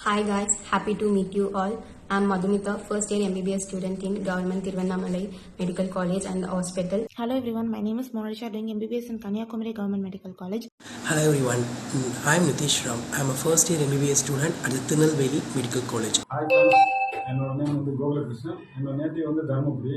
Hi guys, happy to meet you all. I'm Madhumita, first year MBBS student in Govt Tiruvannamalai Medical College and Hospital. Hello everyone, my name is Monisha doing MBBS in Kanyakumari Government Medical College. Hello everyone, I'm Nitish Ram. I'm a first year MBBS student at the Tirunelveli Medical College. Hi friends, என்னோட name வந்து கோகுலகிருஷ்ணன். என்னோட native வந்து Dharmapuri.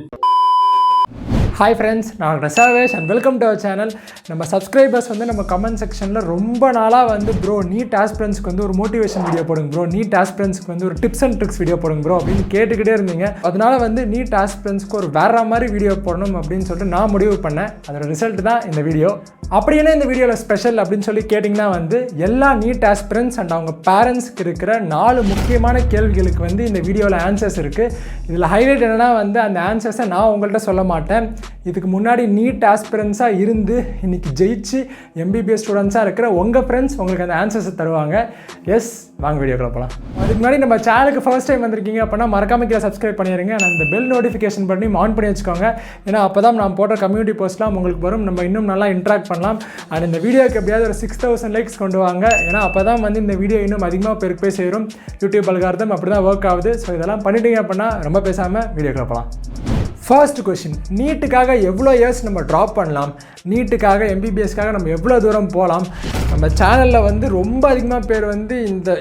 Hi friends, நான் Servesh and welcome to our channel. நம்ம subscribers வந்து நம்ம comment செக்ஷனில் ரொம்ப நாளாக வந்து ப்ரோ நீட் ஆஸ்பிரன்ஸ்க்கு வந்து ஒரு மோட்டிவேஷன் வீடியோ போடுங்க ப்ரோ, நீட் ஆஸ்பிரன்ஸ்க்கு வந்து ஒரு டிப்ஸ் அண்ட் ட்ரிக்ஸ் வீடியோ போடுங்க ப்ரோ அப்படின்னு கேட்டுக்கிட்டே இருந்தீங்க. அதனால வந்து நீட் ஆஸ்பிரன்ஸ்க்கு ஒரு வேற மாதிரி வீடியோ போடணும் அப்படின்னு சொல்லிட்டு நான் முடிவு பண்ணேன். அதோட ரிசல்ட் தான் இந்த வீடியோ. அப்படி என்ன இந்த வீடியோவில் ஸ்பெஷல் அப்படின்னு சொல்லி கேட்டிங்கன்னா வந்து எல்லா நீட் ஆஸ்பிரன்ஸ் அண்ட் அவங்க பேரண்ட்ஸ்க்கு இருக்கிற 4 முக்கியமான கேள்விகளுக்கு வந்து இந்த வீடியோவில் ஆன்சர்ஸ் இருக்குது. இதில் ஹைலைட் என்னென்னா வந்து அந்த ஆன்சர்ஸை நான் உங்கள்கிட்ட சொல்ல மாட்டேன். இதுக்கு முன்னாடி நீட் ஆஸ்பிரன்ஸாக இருந்து இன்றைக்கி ஜெயிச்சு MBBS ஸ்டூடெண்ட்ஸாக இருக்கிற உங்கள் ஃப்ரெண்ட்ஸ் உங்களுக்கு அந்த ஆன்சர்ஸை தருவாங்க. எஸ், வாங்க வீடியோக்குள்ள போகலாம். அதுக்கு முன்னாடி நம்ம சேனலுக்கு ஃபர்ஸ்ட் டைம் வந்திருக்கீங்க அப்படின்னா மறக்காம கீழே சப்ஸ்கிரைப் பண்ணிடுங்க. நான் அந்த பெல் நோட்டிஃபிகேஷன் பண்ணி ஆன் பண்ணி வச்சுக்கோங்க. ஏன்னா அப்போ தான் நான் போட்ட கம்யூனிட்டி போஸ்ட்லாம் உங்களுக்கு வரும். நம்ம இன்னும் நல்லா இன்ட்ராக்ட் பண்ணலாம். அண்ட் இந்த வீடியோக்கு எப்படியாவது ஒரு 6000 லைக்ஸ் கொண்டு வாங்க. ஏன்னா அப்போ தான் வந்து இந்த வீடியோ இன்னும் அதிகமாக பேருக்கு போய் சேரும். யூடியூப் அல்காரிதம் அப்படி தான் ஒர்க் ஆகுது. ஸோ இதெல்லாம் பண்ணிட்டீங்க அப்படின்னா ரொம்ப பேசாமல் வீடியோக்குள்ள போகலாம். ஃபர்ஸ்ட் கொஷின், நீட்டுக்காக எவ்வளோ இயர்ஸ் நம்ம ட்ராப் பண்ணலாம், நீட்டுக்காக MBBSக்காக நம்ம எவ்வளோ தூரம் போகலாம். நம்ம சேனலில் வந்து ரொம்ப அதிகமாக பேர் வந்து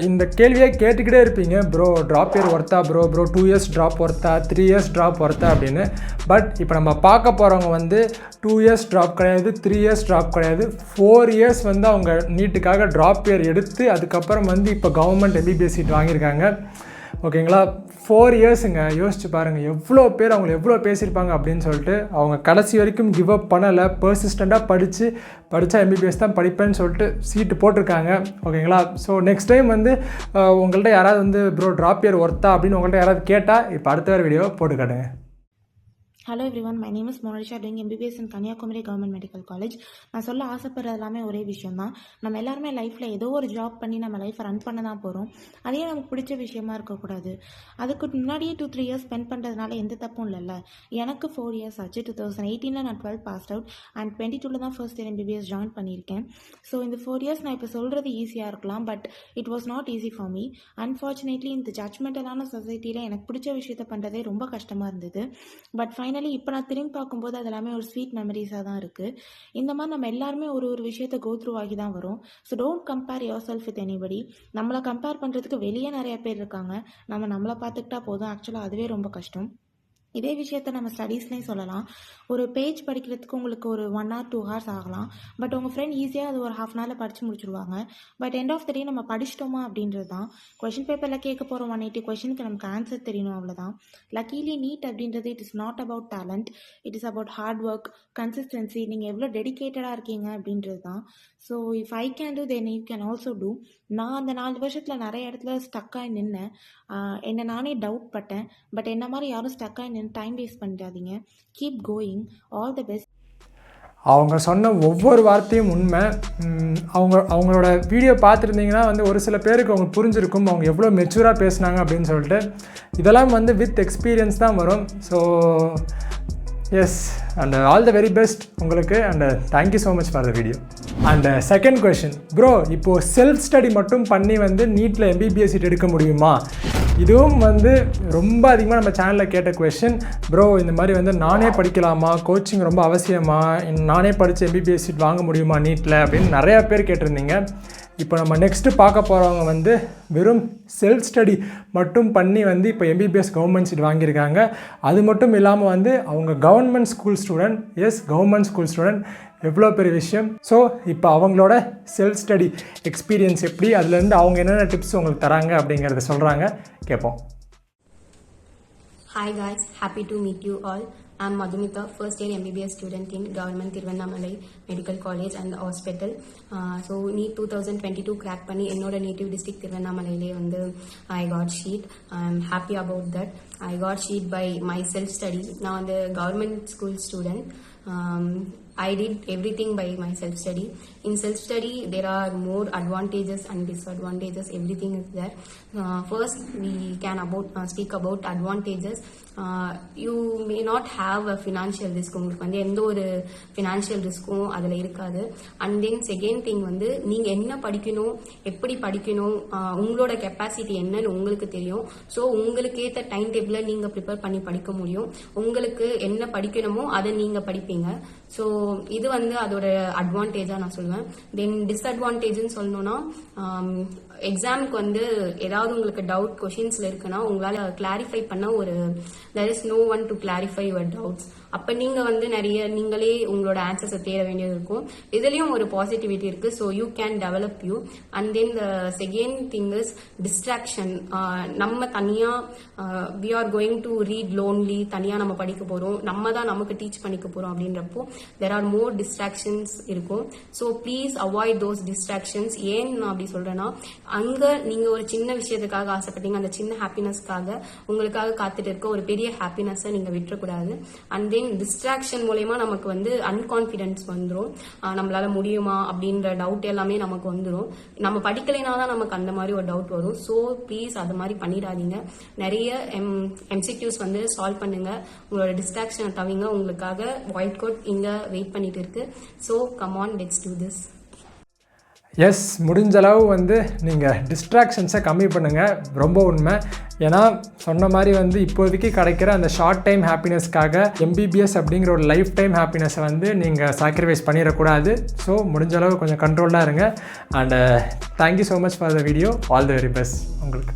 இந்த கேள்வியை கேட்டுக்கிட்டே இருப்பீங்க. ப்ரோ ட்ராப் இயர் ஒர்த்தா, ப்ரோ 2 இயர்ஸ் ட்ராப் ஒர்த்தா, 3 இயர்ஸ் ட்ராப் ஒர்த்தா அப்படின்னு. பட் இப்போ நம்ம பார்க்க போகிறவங்க வந்து 2 இயர்ஸ் ட்ராப் கிடையாது, 3 இயர்ஸ் ட்ராப் கிடையாது, 4 இயர்ஸ் வந்து அவங்க நீட்டுக்காக ட்ராப் இயர் எடுத்து அதுக்கப்புறம் வந்து இப்போ கவர்மெண்ட் MBBS சீட் வாங்கியிருக்காங்க. ஓகேங்களா, 4 இயர்ஸுங்க. யோசிச்சு பாருங்கள் எவ்வளோ பேர் அவங்களை எவ்வளோ பேசியிருப்பாங்க அப்படின்னு சொல்லிட்டு. அவங்க கடைசி வரைக்கும் கிவ் அப் பண்ணலை, பர்சிஸ்டண்ட்டாக படித்தா MBBS தான் படிப்பேன்னு சொல்லிட்டு சீட்டு போட்டிருக்காங்க. ஓகேங்களா, ஸோ நெக்ஸ்ட் டைம் வந்து உங்கள்கிட்ட யாராவது வந்து ப்ரோ ட்ராப் இயர் ஒர்த்தா அப்படின்னு உங்கள்கிட்ட யாராவது கேட்டால் இப்போ அடுத்த வேறு வீடியோ போட்டு காட்டுங்க. Hello everyone, my name is Monisha doing MBBS in Kanyakumari government medical college. நான் சொல்ல ஆசைப்படுறது எல்லாமே ஒரே விஷயம் தான். நம்ம எல்லாருமே லைஃப்பில் ஏதோ ஒரு ஜாப் பண்ணி நம்ம லைஃப்பை ரன் பண்ண தான் போகிறோம். அதே நமக்கு பிடிச்ச விஷயமா இருக்கக்கூடாது. அதுக்கு முன்னாடியே 2-3 இயர்ஸ் ஸ்பெண்ட் பண்ணுறதுனால எந்த தப்பும் இல்லைல்ல. எனக்கு 4 இயர்ஸ் ஆச்சு. 2018 நான் 12 பாஸ்ட் அவுட் அண்ட் 22 தான் ஃபர்ஸ்ட் இயர் MBBS ஜாயின் பண்ணியிருக்கேன். ஸோ இந்த 4 இயர்ஸ் நான் இப்போ சொல்கிறது ஈஸியாக இருக்கலாம், but it was not easy for me. Unfortunately இந்த ஜட்ஜ்மெண்டலான சொசைட்டியில் எனக்கு பிடிச்ச விஷயத்தை பண்ணுறதே ரொம்ப கஷ்டமாக இருந்தது. பட் இப்போ நான் திரும்பி பார்க்கும்போது அது எல்லாமே ஒரு ஸ்வீட் மெமரிஸாக தான் இருக்குது. இந்த மாதிரி நம்ம எல்லாருமே ஒரு விஷயத்தை கோ த்ரூ ஆகி தான் வரும். So don't compare your self with anybody. நம்மளை கம்பேர் பண்ணுறதுக்கு வெளியே நிறைய பேர் இருக்காங்க. நம்மளை பார்த்துக்கிட்டா போதும். ஆக்சுவலாக அதுவே ரொம்ப கஷ்டம். இதே விஷயத்த நம்ம ஸ்டடீஸ்லேயும் சொல்லலாம். ஒரு பேஜ் படிக்கிறதுக்கு உங்களுக்கு ஒரு 1 hour 2 hours ஆகலாம். பட் உங்கள் ஃப்ரெண்ட் ஈஸியாக அது ஒரு ½ hour படித்து முடிச்சுடுவாங்க. பட் எண்ட் ஆஃப் த டே நம்ம படிச்சிட்டோமா அப்படின்றது தான். கொஷின் பேப்பரில் கேட்க போகிற 180 கொஷனுக்கு நமக்கு ஆன்சர் தெரியணும், அவ்வளோதான். லக்கீலி நீட் அப்படின்றது it is not about talent, it is about hard work, consistency. நீங்கள் எவ்வளோ டெடிக்கேட்டடாக இருக்கீங்க அப்படின்றது தான். So if I can do then you can also do. நான் அந்த 4 வருஷத்தில் நிறைய இடத்துல ஸ்டக்காகி நின்னேன். என்னை நானே டவுட் பட்டேன். பட் என்ன மாதிரி யாரும் ஸ்டக்காகி டைம் வேஸ்ட் பண்ணிடாதீங்க. Keep going. All the best. அவங்க சொன்ன ஒவ்வொரு வார்த்தையும் உண்மை. அவங்களோட வீடியோ பார்த்துருந்தீங்கன்னா வந்து ஒரு சில பேருக்கு அவங்க புரிஞ்சிருக்கும் அவங்க எவ்வளோ மெச்சூராக பேசுனாங்க அப்படின்னு சொல்லிட்டு. இதெல்லாம் வந்து வித் எக்ஸ்பீரியன்ஸ் தான் வரும். So yes, and all the very best உங்களுக்கு. And thank you so much for the video. And second question, bro இப்போது செல்ஃப் ஸ்டடி மட்டும் பண்ணி வந்து நீட்டில் MBBS சீட் எடுக்க முடியுமா? இதுவும் வந்து ரொம்ப அதிகமாக நம்ம சேனலில் கேட்ட கொஷின். ப்ரோ இந்த மாதிரி வந்து நானே படிக்கலாமா, கோச்சிங் ரொம்ப அவசியமா, நானே படித்து MBBS சீட் வாங்க முடியுமா நீட்டில் அப்படின்னு நிறையா பேர் கேட்டிருந்தீங்க. இப்போ நம்ம நெக்ஸ்ட்டு பார்க்க போகிறவங்க வந்து வெறும் செல்ஃப் ஸ்டடி மட்டும் பண்ணி வந்து இப்போ MBBS கவர்மெண்ட் சீட் வாங்கியிருக்காங்க. அது மட்டும் இல்லாமல் வந்து அவங்க government school student. Yes, government school student. எவ்வளோ பெரிய விஷயம். ஸோ இப்போ அவங்களோட செல்ஃப் ஸ்டடி எக்ஸ்பீரியன்ஸ் எப்படி, அதுலேருந்து அவங்க என்னென்ன டிப்ஸ் உங்களுக்கு தராங்க அப்படிங்கிறத சொல்கிறாங்க, கேட்போம். Hi guys, happy to meet you all. I'm Madhumita, first year MBBS student in Govt Tiruvannamalai Medical College and Hospital. So NEET 2022 crack பண்ணி என்னோட நேட்டிவ் டிஸ்ட்ரிக்ட் திருவண்ணாமலையிலே வந்து I got sheet. I'm happy about that. I got sheet by my self study. நான் வந்து government school student. I did everything by my self study. In self-study, there are more advantages and disadvantages. Everything is there. First, we can speak about advantages. You may not have a financial risk. உங்களுக்கு வந்து எந்த ஒரு financial ரிஸ்க்கும் அதில் இருக்காது. And then second thing வந்து நீங்கள் என்ன படிக்கணும், எப்படி படிக்கணும், உங்களோட கெப்பாசிட்டி என்னன்னு உங்களுக்கு தெரியும். ஸோ உங்களுக்கு ஏற்ற டைம் டேபிளை நீங்கள் ப்ரிப்பேர் பண்ணி படிக்க முடியும். உங்களுக்கு என்ன படிக்கணுமோ அதை நீங்கள் படிப்பீங்க. ஸோ இது வந்து அதோட அட்வான்டேஜாக நான் சொல்லுவேன். தென் டிஸ்அட்வான்டேஜ்னு சொல்லணும்னா, எக்ஸாமுக்கு வந்து ஏதாவது உங்களுக்கு டவுட் கொஷின்ஸ்ல இருக்குன்னா உங்களால கிளாரிஃபை பண்ண there is no one to clarify your doubts. அப்ப நீங்க வந்து நீங்களே உங்களோட ஆன்சர்ஸை தேட வேண்டியது இருக்கும். இதுலயும் ஒரு பாசிட்டிவிட்டி இருக்கு. So you can develop you. And then the second thing is distraction. நம்ம தனியா we are going to read lonely, தனியா நம்ம படிக்க போறோம், நம்ம தான் நமக்கு டீச் பண்ணிக்க போறோம் அப்படின்றப்போ there are more distractions இருக்கும். So please avoid those distractions. ஏன் நான் அப்படி சொல்றேன்னா, அங்க நீங்க ஒரு சின்ன விஷயத்துக்காக ஆசைப்பட்டீங்க, அந்த சின்ன ஹாப்பினஸ்க்காக உங்களுக்காக காத்துட்டு இருக்க ஒரு பெரிய ஹாப்பினஸை நீங்க விட்டுறக்கூடாது. அண்ட் தென் டிஸ்ட்ராக்ஷன் மூலயமா நமக்கு வந்து அன்கான்பிடன்ஸ் வந்துடும். நம்மளால முடியுமா அப்படின்ற டவுட் எல்லாமே நமக்கு வந்துடும். நம்ம படிக்கலைனா தான் நமக்கு அந்த மாதிரி ஒரு டவுட் வரும். ஸோ ப்ளீஸ் அது மாதிரி பண்ணிடாதீங்க. நிறைய MCQs வந்து சால்வ் பண்ணுங்க. உங்களோட டிஸ்ட்ராக்ஷனை தவிங்க. உங்களுக்காக ஒயிட் கோட் இங்க வெயிட் பண்ணிட்டு இருக்கு. So come on, let's do this. Yes, முடிஞ்சளவு வந்து நீங்கள் டிஸ்ட்ராக்ஷன்ஸை கம்மி பண்ணுங்கள். ரொம்ப உண்மை. ஏன்னா சொன்ன மாதிரி வந்து இப்போதைக்கு கிடைக்கிற அந்த ஷார்ட் டைம் ஹாப்பினஸ்க்காக MBBS அப்படிங்கிற ஒரு லைஃப் டைம் ஹாப்பினஸை வந்து நீங்கள் சாக்ரிஃபைஸ் பண்ணிடக்கூடாது. ஸோ முடிஞ்சளவு கொஞ்சம் கண்ட்ரோலாக இருங்க. And thank you so much for the video. All the very best உங்களுக்கு.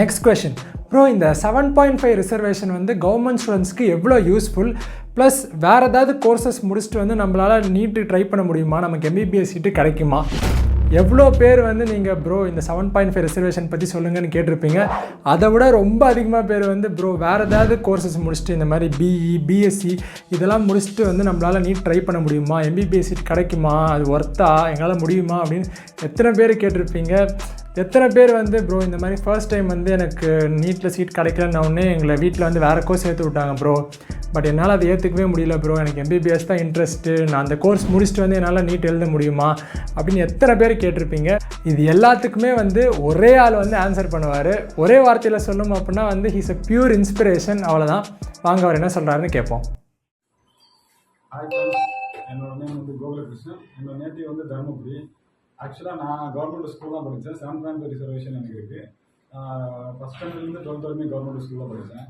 நெக்ஸ்ட் கொஷின் ப்ரோ, இந்த 7.5 ரிசர்வேஷன் வந்து கவர்மெண்ட் ஸ்டூடெண்ட்ஸ்க்கு எவ்வளோ யூஸ்ஃபுல்? ப்ளஸ் வேறு ஏதாவது கோர்சஸ் முடிச்சுட்டு வந்து நம்மளால் நீட்டு ட்ரை பண்ண முடியுமா? நமக்கு MBBS சீட்டு கிடைக்குமா? எவ்வளோ பேர் வந்து நீங்கள் ப்ரோ இந்த 7.5 ரிசர்வேஷன் பற்றி சொல்லுங்கன்னு கேட்டிருப்பீங்க. அதை விட ரொம்ப அதிகமாக பேர் வந்து ப்ரோ வேறு ஏதாவது கோர்சஸ் முடிச்சுட்டு இந்த மாதிரி BE BSc இதெல்லாம் முடிச்சுட்டு வந்து நம்மளால் நீட் ட்ரை பண்ண முடியுமா? MBBS சீட் கிடைக்குமா? அது ஒர்த்தா? எங்களால் முடியுமா அப்படின்னு எத்தனை பேர் கேட்டிருப்பீங்க. எத்தனை பேர் வந்து ப்ரோ இந்த மாதிரி ஃபர்ஸ்ட் டைம் வந்து எனக்கு நீட்டில் சீட் கிடைக்கலன்னொடனே எங்களை வீட்டில் வந்து வேறு கோர்ஸ் சேர்த்து விட்டாங்க ப்ரோ, பட் என்னால் அதை ஏற்றுக்கவே முடியல ப்ரோ, எனக்கு MBBS தான் இன்ட்ரெஸ்ட்டு, நான் அந்த கோர்ஸ் முடிச்சுட்டு வந்து என்னால் நீட் எழுத முடியுமா அப்படின்னு எத்தனை பேர் கேட்டிருப்பீங்க. இது எல்லாத்துக்குமே வந்து ஒரே ஆள் வந்து ஆன்சர் பண்ணுவார். ஒரே வார்த்தையில் சொல்லணும் அப்படின்னா வந்து ஹீஸ் அ பியூர் இன்ஸ்பிரேஷன். அவ்வளோதான். வாங்க அவர் என்ன சொல்கிறாருன்னு கேட்போம். என்னோட நேம் வந்து கோகுலகிருஷ்ணன். என்னோட நேட்டிவ் வந்து தருமபுரி. ஆக்சுவலாக நான் கவர்மெண்ட் ஸ்கூல் தான் படித்தேன். 7.5 ரிசர்வேஷன் எனக்கு இருக்குது. ஃபஸ்ட் ஸ்டாண்டர்ட்லேருந்து 12th வரைக்கும் கவர்மெண்ட் ஸ்கூலில் படித்தேன்.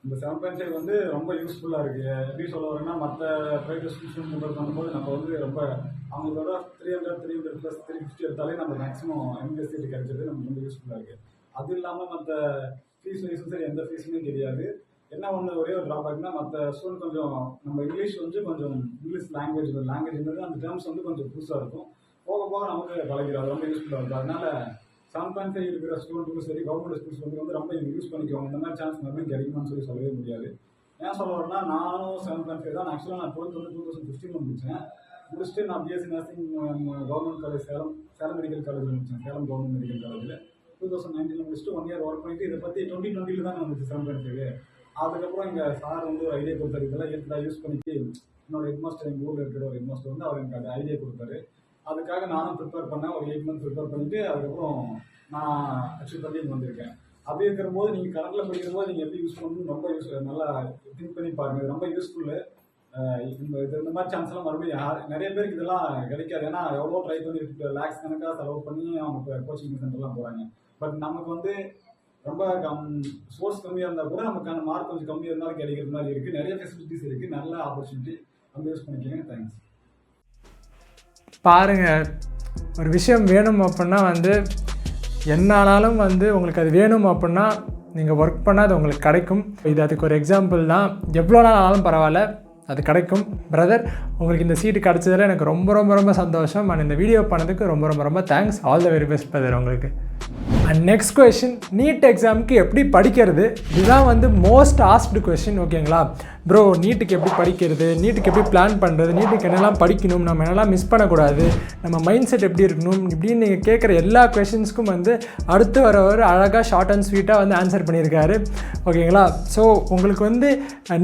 இந்த 7.5 வந்து ரொம்ப யூஸ்ஃபுல்லாக இருக்குது. எப்படி சொல்ல வரேன்னா, மற்ற ப்ரைவேட் ஸ்கூல்ஸ் கம்பேர் பண்ணும்போது நம்ம வந்து ரொம்ப அவங்களோட 300 + 350 எடுத்தாலே நம்ம மேக்ஸிமம் MBBS சீட் கிடைச்சது நமக்கு ரொம்ப யூஸ்ஃபுல்லாக இருக்குது. அது இல்லாமல் மற்ற ஃபீஸ் வைஸும் சரி, எந்த ஃபீஸுமே தெரியாது. என்ன ஒன்று ஒரே ஒரு ட்ராபேக்னா, மற்ற ஸ்டூடெண்ட் கொஞ்சம் நம்ம இங்கிலீஷ் வந்து கொஞ்சம் இங்கிலீஷ் லாங்குவேஜ்ன்றது அந்த டேர்ம்ஸ் வந்து கொஞ்சம் புதுசாக இருக்கும். போக போக நமக்கு பழகிடும். அது ரொம்ப யூஸ்ஃபுல்லாக இருக்கும். அதனால 7.5 இருக்கிற ஸ்டூடெண்ட்டுக்கும் சரி, கவர்மெண்ட் ஸ்கூல்ஸ் வந்து ரொம்ப யூஸ் பண்ணிக்குவாங்க. இந்த மாதிரி சான்ஸ் மறுபடியும் கிடைக்குமான்னு சொல்லவே முடியாது. ஏன் சொல்ல வரேன்னா, நானும் 7.5 தான். ஆக்சுவலாக நான் 12th வந்து 2015 முடித்தேன். முடிச்சுட்டு நான் BSc nursing government college Salem medical காலேஜில் முடித்தேன். சேலம் கவர்மெண்ட் மெடிக்கல் காலேஜில் 2019 முடிச்சுட்டு 1 year ஒர்க் பண்ணிட்டு இதை பற்றி 2020 தான் வந்துச்சு 7.5. அதுக்கப்புறம் எங்கள் சார் வந்து ஒரு ஐடியா கொடுத்தாரு. இதெல்லாம் எடுத்து யூஸ் பண்ணிட்டு என்னோட ஹெட்மாஸ்டர், எங்கள் ஊரில் இருக்கிற ஒரு ஹெட்மாஸ்டர் வந்து அவர் எனக்கு அந்த ஐடியா கொடுத்தாரு. அதுக்காக நானும் ப்ரிப்பேர் பண்ணேன். ஒரு 8 months ப்ரிப்பேர் பண்ணிவிட்டு அதுக்கப்புறம் நான் அச்சீவ் பண்ணி வந்திருக்கேன். அப்படி இருக்கிறபோது நீங்கள் கரண்டில் படிக்கிறபோது நீங்கள் எப்படி யூஸ் பண்ணணும் ரொம்ப நல்லா திங்க் பண்ணி பாருங்கள். இது ரொம்ப யூஸ்ஃபுல்லு. இந்த மாதிரி சான்ஸ்லாம் மறுபடியும் நிறைய பேருக்கு இதெல்லாம் கிடைக்காது. ஏன்னா எவ்வளோ ட்ரை பண்ணி லேக்ஸ் கணக்காக செலவு பண்ணி அவங்க கோச்சிங் சென்டர்லாம் போகிறாங்க. பட் நமக்கு வந்து ரொம்ப சோர்ஸ் கம்மியாக இருந்தால் கூட நமக்கான மார்க் கொஞ்சம் கம்மியாக இருந்தாலும் கிடைக்கிற மாதிரி இருக்குது. நிறைய ஃபெசிலிட்டிஸ் இருக்குது. நல்ல ஆப்பர்ச்சுனிட்டி. நம்ம யூஸ் பண்ணிக்கோங்க. தேங்க்ஸ். பாருங்கள், ஒரு விஷயம் வேணும் அப்படின்னா வந்து என்ன ஆனாலும் வந்து உங்களுக்கு அது வேணும் அப்படின்னா நீங்கள் ஒர்க் பண்ணால் அது உங்களுக்கு கிடைக்கும். இது அதுக்கு ஒரு எக்ஸாம்பிள் தான். எவ்வளோ நாள் ஆனாலும் பரவாயில்ல, அது கிடைக்கும். பிரதர், உங்களுக்கு இந்த சீட்டு கிடச்சதில் எனக்கு ரொம்ப ரொம்ப ரொம்ப சந்தோஷம். அண்ட் இந்த வீடியோ பண்ணதுக்கு ரொம்ப ரொம்ப ரொம்ப thanks. All the very best brother உங்களுக்கு. அண்ட் நெக்ஸ்ட் கொஷின், நீட் எக்ஸாமுக்கு எப்படி படிக்கிறது? இதுதான் வந்து மோஸ்ட் ஆஸ்க்டு கொஷின். ஓகேங்களா ப்ரோ, நீட்டுக்கு எப்படி படிக்கிறது, நீட்டுக்கு எப்படி பிளான் பண்ணுறது, நீட்டுக்கு என்னெல்லாம் படிக்கணும், நம்ம என்னெல்லாம் மிஸ் பண்ணக்கூடாது, நம்ம மைண்ட் செட் எப்படி இருக்கணும், இப்படின்னு நீங்கள் கேட்குற எல்லா கொஷின்ஸ்க்கும் வந்து அடுத்து வரவர் அழகாக ஷார்ட் அண்ட் ஸ்வீட்டாக வந்து ஆன்சர் பண்ணியிருக்காரு. ஓகேங்களா, ஸோ உங்களுக்கு வந்து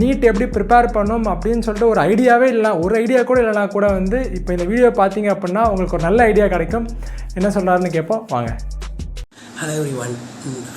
நீட் எப்படி ப்ரிப்பேர் பண்ணணும் அப்படின்னு சொல்லிட்டு ஒரு ஐடியாவே இல்லை, ஒரு ஐடியா கூட இல்லைனா கூட வந்து இப்போ இந்த வீடியோ பார்த்தீங்க அப்படின்னா உங்களுக்கு ஒரு நல்ல ஐடியா கிடைக்கும். என்ன சொல்கிறாருன்னு கேட்போம் வாங்க. Hello everyone,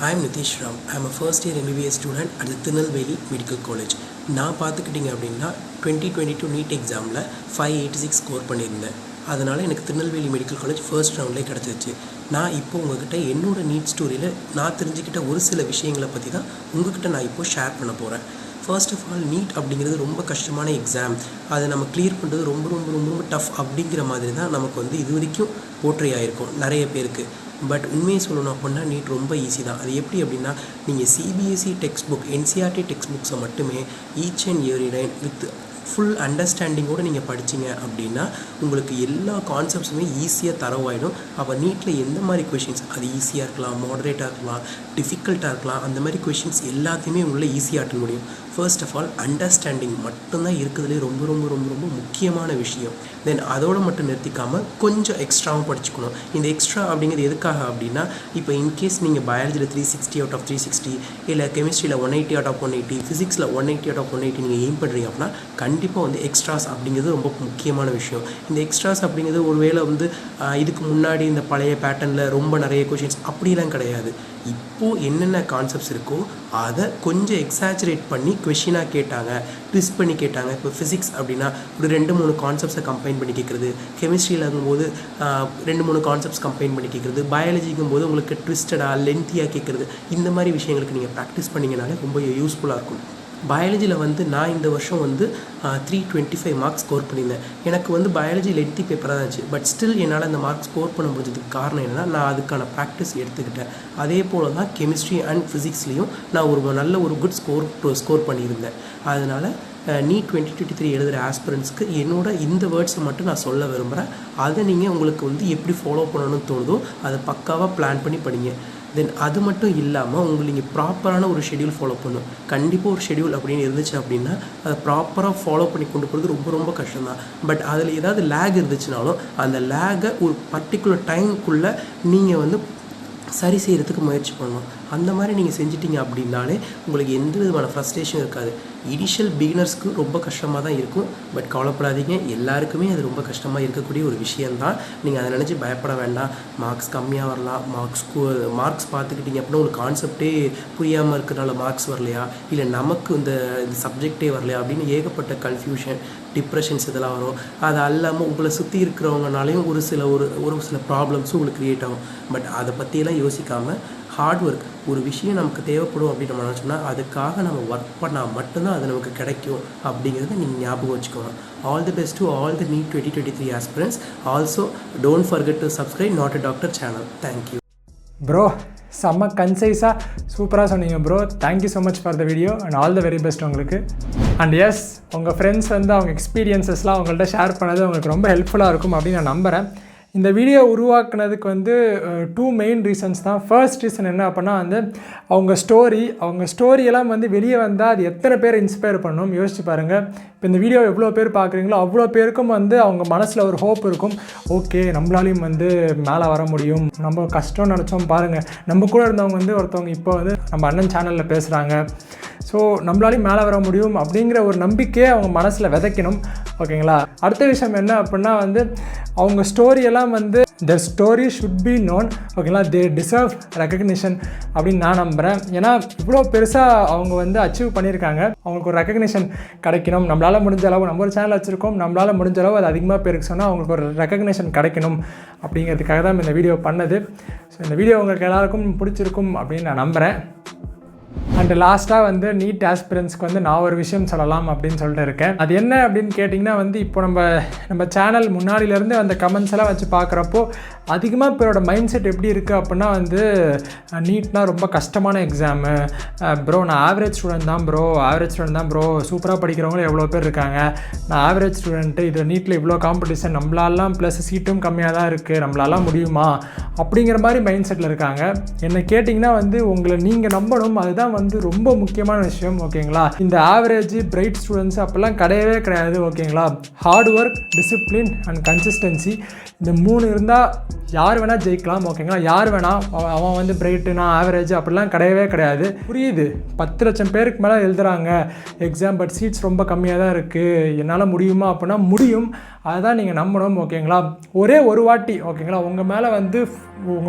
I am Nitish Ram. I am a first year MBBS student at the Tirunelveli Medical College. நான் பார்த்துக்கிட்டிங்க அப்படின்னா 2022 நீட் எக்ஸாமில் 586 ஸ்கோர் பண்ணியிருந்தேன். அதனால் எனக்கு திருநெல்வேலி மெடிக்கல் காலேஜ் ஃபர்ஸ்ட் ரவுண்ட்லேயே கிடச்சிருச்சு. நான் இப்போ உங்கள்கிட்ட என்னோடய நீட் ஸ்டோரியில் நான் தெரிஞ்சுக்கிட்ட ஒரு சில விஷயங்களை பற்றி தான் உங்கள்கிட்ட நான் இப்போ ஷேர் பண்ண போகிறேன். ஃபர்ஸ்ட் ஆஃப் ஆல், நீட் அப்படிங்கிறது ரொம்ப கஷ்டமான எக்ஸாம், அதை நம்ம கிளியர் பண்ணுறது ரொம்ப ரொம்ப ரொம்ப ரொம்ப டஃப் அப்படிங்கிற மாதிரி தான் நமக்கு வந்து இது வரைக்கும் போர்ட்ரேயாயிருக்கும் நிறைய பேருக்கு. பட் உண்மையை சொல்லணும் அப்படின்னா நீட் ரொம்ப ஈஸி தான். அது எப்படி அப்படின்னா, நீங்கள் CBSE text book, NCERT text புக்ஸை மட்டுமே each and every time with full அண்டர்ஸ்டாண்டிங்கோடு நீங்கள் படிச்சிங்க அப்படின்னா உங்களுக்கு எல்லா கான்செப்ட்ஸுமே ஈஸியாக தரவாயிடும். அப்போ நீட்டில் எந்த மாதிரி கொஷின்ஸ், அது ஈஸியாக இருக்கலாம், மாடரேட்டாக இருக்கலாம், டிஃபிகல்ட்டாக இருக்கலாம், அந்த மாதிரி கொஷின்ஸ் எல்லாத்தையுமே உங்களால் ஈஸியாக அட்டன் முடியும். ஃபர்ஸ்ட் ஆஃப் ஆல், அண்டர்ஸ்டாண்டிங் மட்டும்தான் இருக்கிறதுலே ரொம்ப ரொம்ப ரொம்ப ரொம்ப முக்கியமான விஷயம். தென் அதோடு மட்டும் நிறுத்திக்காமல் கொஞ்சம் எக்ஸ்ட்ராவும் படிச்சுக்கணும். இந்த எக்ஸ்ட்ரா அப்படிங்கிறது எதுக்காக அப்படின்னா, இப்போ இன்கேஸ் நீங்கள் பயாலஜியில் 360 அவுட் ஆஃப் 360, இல்லை கெமிஸ்ட்ரியில் 180 அவுட் ஆஃப் 180, ஃபிசிக்ஸில் 180 அவுட் ஆஃப் 180 நீங்கள் எய்ம் பண்ணுறீங்க அப்படின்னா கண்டிப்பாக வந்து எக்ஸ்ட்ராஸ் அப்படிங்கிறது ரொம்ப முக்கியமான விஷயம். இந்த எக்ஸ்ட்ராஸ் அப்படிங்கிறது ஒருவேளை வந்து இதுக்கு முன்னாடி இந்த பழைய பேட்டர்னில் ரொம்ப நிறைய கொஷின்ஸ் அப்படிலாம் கிடையாது. இப்போது என்னென்ன கான்செப்ட்ஸ் இருக்கோ அதை கொஞ்சம் எக்ஸாஜரேட் பண்ணி கொஷினாக கேட்டாங்க, ட்விஸ்ட் பண்ணி கேட்டாங்க. இப்போ ஃபிசிக்ஸ் அப்படின்னா ஒரு 2-3 கான்செப்ட்ஸை கம்பைன் பண்ணி கேட்குறது, கெமிஸ்ட்ரியில் இருக்கும்போது 2-3 கான்செப்ட்ஸ் கம்பைன் பண்ணி கேட்குறது, பயாலஜிக்கும் போது உங்களுக்கு ட்விஸ்டடாக லென்த்தியாக கேட்குறது, இந்த மாதிரி விஷயங்களுக்கு நீங்கள் ப்ராக்டிஸ் பண்ணிங்கனாலே ரொம்ப யூஸ்ஃபுல்லாக இருக்கும். பயாலஜியில் வந்து நான் இந்த வருஷம் வந்து 325 மார்க்ஸ் ஸ்கோர் பண்ணியிருந்தேன். எனக்கு வந்து பயாலஜி லென்த்தி பேப்பராக தான் இருந்துச்சு. பட் ஸ்டில் என்னால் அந்த மார்க்ஸ் ஸ்கோர் பண்ண முடிஞ்சதுக்கு காரணம் என்னென்னா, நான் அதுக்கான ப்ராக்டிஸ் எடுத்துக்கிட்டேன். அதே போல் தான் கெமிஸ்ட்ரி அண்ட் ஃபிசிக்ஸ்லேயும் நான் ஒரு நல்ல ஒரு குட் ஸ்கோர் பண்ணியிருந்தேன். அதனால் நீட் 2023 எழுதுகிற ஆஸ்பிரண்ட்ஸ்க்கு என்னோட இந்த வேர்ட்ஸை மட்டும் நான் சொல்ல விரும்புகிறேன். அதை நீங்கள் உங்களுக்கு வந்து எப்படி ஃபாலோ பண்ணணும்னு தோணுதோ அதை பக்காவாக பிளான் பண்ணி படிங்க. தென் அது மட்டும் இல்லாமல் உங்களுக்கு ப்ராப்பரான ஒரு ஷெடியூல் ஃபாலோ பண்ணணும். கண்டிப்பாக ஒரு ஷெடியூல் அப்படின்னு இருந்துச்சு அப்படின்னா அதை ப்ராப்பராக ஃபாலோ பண்ணி கொண்டு போகிறது ரொம்ப ரொம்ப கஷ்டம் தான். பட் அதில் ஏதாவது லேக் இருந்துச்சுனாலும் அந்த லேகை ஒரு பர்டிகுலர் டைமுக்குள்ளே நீங்கள் வந்து சரி செய்கிறதுக்கு முயற்சி பண்ணணும். அந்த மாதிரி நீங்கள் செஞ்சிட்டிங்க அப்படின்னாலே உங்களுக்கு எந்த விதமான ஃப்ரஸ்ட்ரேஷன் இருக்காது. இனிஷியல் பிகினர்ஸ்க்கு ரொம்ப கஷ்டமாக தான் இருக்கும். பட் கவலைப்படாதீங்க, எல்லாருக்குமே அது ரொம்ப கஷ்டமாக இருக்கக்கூடிய ஒரு விஷயந்தான். நீங்கள் அதை நினச்சி பயப்பட வேண்டாம். மார்க்ஸ் கம்மியாக வரலாம், மார்க்ஸ் பார்த்துக்கிட்டிங்க அப்படின்னா உங்களுக்கு கான்செப்டே புரியாமல் இருக்கிறனால மார்க்ஸ் வரலையா, இல்லை நமக்கு இந்த சப்ஜெக்டே வரலையா அப்படின்னு ஏகப்பட்ட கன்ஃபியூஷன், டிப்ரெஷன்ஸ் இதெல்லாம் வரும். அது அல்லாமல் உங்களை சுற்றி இருக்கிறவங்கனாலையும் ஒரு சில ப்ராப்ளம்ஸும் உங்களுக்கு க்ரியேட் ஆகும். பட் அதை பற்றியெல்லாம் யோசிக்காமல் ஹார்ட் ஒர்க், ஒரு விஷயம் நமக்கு தேவைப்படும் அப்படின்னு நம்ம நினச்சோம்னா அதுக்காக நம்ம ஒர்க் பண்ணால் மட்டும்தான் அது நமக்கு கிடைக்கும் அப்படிங்கிறத நீங்கள் ஞாபகம் வச்சுக்கோங்க. All the best to all the NEET 2023 aspirants. Also, don't forget to subscribe Not a Doctor channel. Thank you. Bro, செம்ம கன்சைஸாக சூப்பராக சொன்னீங்க bro. Thank you so much for the video and all the very best உங்களுக்கு. And S, உங்கள் friends வந்து அவங்க எக்ஸ்பீரியன்ஸஸ்லாம் அவங்கள்ட்ட share பண்ணது உங்களுக்கு ரொம்ப ஹெல்ப்ஃபுல்லாக இருக்கும் அப்படின்னு நான் நம்புகிறேன். இந்த வீடியோ உருவாக்குனதுக்கு வந்து 2 மெயின் ரீசன்ஸ் தான். ஃபர்ஸ்ட் ரீசன் என்ன அப்படின்னா வந்து அவங்க ஸ்டோரியெல்லாம் வந்து வெளியே வந்தால் அது எத்தனை பேர் இன்ஸ்பயர் பண்ணணும் யோசிச்சு பாருங்கள். இப்போ இந்த வீடியோ எவ்வளோ பேர் பார்க்குறீங்களோ அவ்வளோ பேருக்கும் வந்து அவங்க மனசில் ஒரு ஹோப் இருக்கும். ஓகே, நம்மளாலையும் வந்து மேலே வர முடியும், நம்ம கஷ்டம் நினச்சோம் பாருங்கள், நம்ம கூட இருந்தவங்க வந்து ஒருத்தவங்க இப்போ வந்து நம்ம அண்ணன் சேனலில் பேசுகிறாங்க, ஸோ நம்மளாலையும் மேலே வர முடியும் அப்படிங்கிற ஒரு நம்பிக்கையை அவங்க மனசில் விதைக்கணும். ஓகேங்களா. அடுத்த விஷயம் என்ன அப்படின்னா வந்து அவங்க ஸ்டோரியெல்லாம் வந்து their story should be known. ஓகேங்களா. they deserve recognition அப்படின்னு நான் நம்புகிறேன். ஏன்னா இவ்வளோ பெருசாக அவங்க வந்து அச்சீவ் பண்ணியிருக்காங்க, அவங்களுக்கு ஒரு ரெக்கக்னிஷன் கிடைக்கணும். நம்மளால் முடிஞ்ச அளவு, நம்ம ஒரு சேனல் வச்சுருக்கோம், நம்மளால் முடிஞ்ச அளவு அது அதிகமாக பேருக்கு சொன்னால் அவங்களுக்கு ஒரு ரெக்கக்னிஷன் கிடைக்கணும் அப்படிங்கிறதுக்காக தான் இந்த வீடியோ பண்ணது. ஸோ இந்த வீடியோ உங்களுக்கு எல்லாருக்கும் பிடிச்சிருக்கும் அப்படின்னு நான் நம்புகிறேன். அண்ட் லாஸ்ட்டாக வந்து நீட் ஆஸ்பிரன்ஸ்க்கு வந்து நான் ஒரு விஷயம் சொல்லலாம் அப்படின்னு சொல்லிட்டு இருக்கேன். அது என்ன அப்படின்னு கேட்டிங்கன்னா வந்து இப்போ நம்ம சேனல் முன்னாடியிலேருந்து அந்த கமெண்ட்ஸ் எல்லாம் வச்சு பார்க்குறப்போ அதிகமாக பேரோட மைண்ட் செட் எப்படி இருக்குது அப்படின்னா வந்து நீட்னால் ரொம்ப கஷ்டமான எக்ஸாமு ப்ரோ, நான் ஆவரேஜ் ஸ்டூடெண்ட் தான் ப்ரோ, சூப்பராக படிக்கிறவங்களும் எவ்வளோ பேர் இருக்காங்க, நான் ஆவரேஜ் ஸ்டூடெண்ட்டு, இது நீட்டில் இவ்வளோ காம்படிஷன், நம்மளாலாம் ப்ளஸ் சீட்டும் கம்மியாக தான் இருக்குது, நம்மளாலாம் முடியுமா அப்படிங்கிற மாதிரி மைண்ட் செட்டில் இருக்காங்க. என்னை கேட்டிங்கன்னா வந்து உங்களை நீங்கள் நம்பணும், அதுதான் வந்து ரொம்ப முக்கியமான விஷயம். ஓகேங்களா? இந்த ஆவரேஜ் பிரைட் ஸ்டூடெண்ட்ஸ் அப்போல்லாம் கிடையவே கிடையாது. ஓகேங்களா? Hard work, discipline and consistency, இந்த 3 இருந்தால் யார் வேணால் ஜெயிக்கலாம். ஓகேங்களா? யார் வேணால் அவன் வந்து பிரைட்டு, நான் ஆவரேஜ் அப்படிலாம் கிடையவே கிடையாது. புரியுது, 10 லட்சம் பேருக்கு மேலே எழுதுகிறாங்க எக்ஸாம், பட் சீட்ஸ் ரொம்ப கம்மியாக தான் இருக்குது, என்னால் முடியுமா அப்படின்னா முடியும். அதுதான் நீங்கள் நம்பணும். ஓகேங்களா? ஒரே ஒரு வாட்டி ஓகேங்களா உங்கள்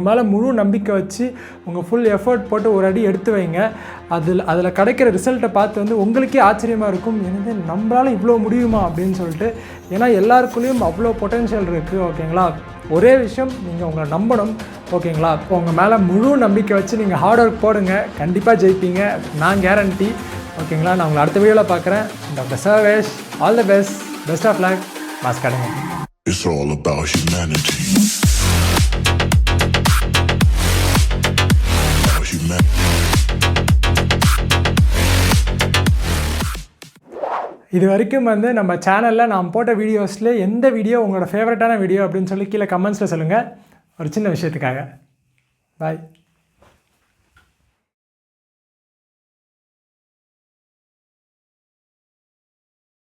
மேலே முழு நம்பிக்கை வச்சு உங்கள் ஃபுல் எஃபர்ட் போட்டு ஒரு அடி எடுத்து வைங்க. அதில் கிடைக்கிற ரிசல்ட்டை பார்த்து வந்து உங்களுக்கே ஆச்சரியமாக இருக்கும், எனக்கு நம்மளால் இவ்வளோ முடியுமா அப்படின்னு சொல்லிட்டு. ஏன்னா எல்லாருக்குள்ளேயும் அவ்வளோ பொட்டென்ஷியல் இருக்குது. ஓகேங்களா? ஒரே விஷயம், நீங்கள் உங்களை நம்பணும். ஓகேங்களா? இப்போ உங்கள் மேலே முழு நம்பிக்கை வச்சு நீங்கள் ஹார்ட் ஒர்க் போடுங்க, கண்டிப்பாக ஜெயிப்பீங்க, நான் கேரண்டி. ஓகேங்களா? நான் உங்களை அடுத்த வீடியோவில் பார்க்குறேன். Doctor Sarvesh, all the best of luck, mask அடைங்க. It's all about humanity. இது வரைக்கும் வந்து நம்ம சேனலில் நான் போட்ட வீடியோஸில் எந்த வீடியோ உங்களோட ஃபேவரட்டான வீடியோ அப்படின்னு சொல்லி கீழே கமெண்ட்ஸில் சொல்லுங்கள், ஒரு சின்ன விஷயத்துக்காக. பாய்.